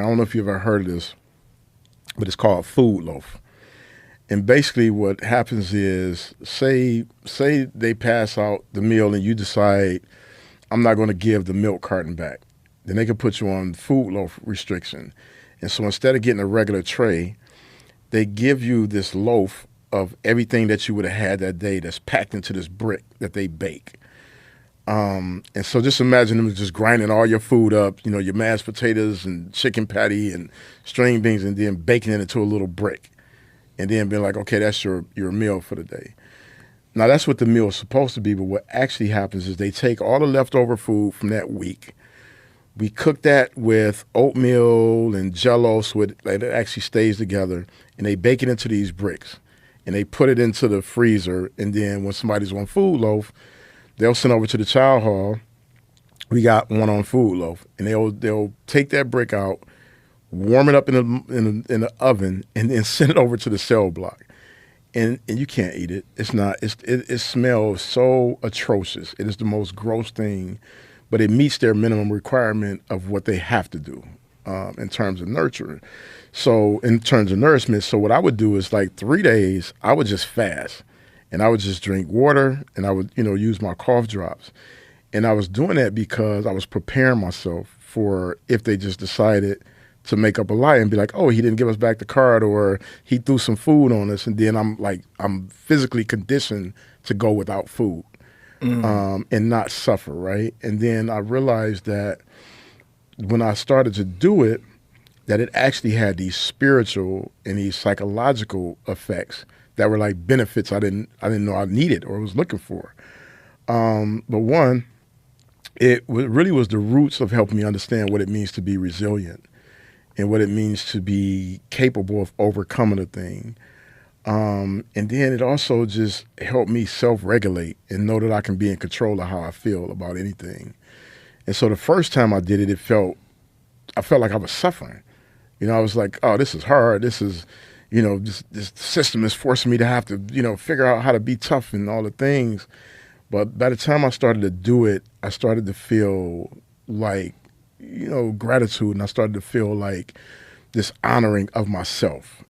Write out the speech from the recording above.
I don't know if you've ever heard of this, but it's called food loaf. And basically, what happens is, say they pass out the meal, and you decide I'm not going to give the milk carton back. Then they can put you on food loaf restriction. And so instead of getting a regular tray, they give you this loaf of everything that you would have had that day that's packed into this brick that they bake. And so just imagine them just grinding all your food up, your mashed potatoes and chicken patty and string beans, and then baking it into a little brick. And then being like, okay, that's your meal for the day. Now, that's what the meal is supposed to be, but what actually happens is they take all the leftover food from that week. We cook that with oatmeal and jello so it actually stays together, and they bake it into these bricks. And they put it into the freezer, and then when somebody's on food loaf, they'll send over to the child hall. We got one on food loaf, and they'll take that brick out, warm it up in the oven, and then send it over to the cell block. And you can't eat it. It's not. It smells so atrocious. It is the most gross thing, but it meets their minimum requirement of what they have to do in terms of nurturing. So in terms of nourishment, so what I would do is like 3 days, I would just fast, and I would just drink water, and I would use my cough drops, and I was doing that because I was preparing myself for if they just decided to make up a lie and be like, oh, he didn't give us back the card, or he threw some food on us, and then I'm physically conditioned to go without food and not suffer, right? And then I realized that when I started to do it, that it actually had these spiritual and these psychological effects that were like benefits I didn't know I needed or was looking for. But one, really was the roots of helping me understand what it means to be resilient and what it means to be capable of overcoming a thing. And then it also just helped me self-regulate and know that I can be in control of how I feel about anything. And so the first time I did it, I felt like I was suffering. I was like, oh, this is hard. This is, this system is forcing me to have to, figure out how to be tough and all the things. But by the time I started to do it, I started to feel like, gratitude, and I started to feel like this honoring of myself.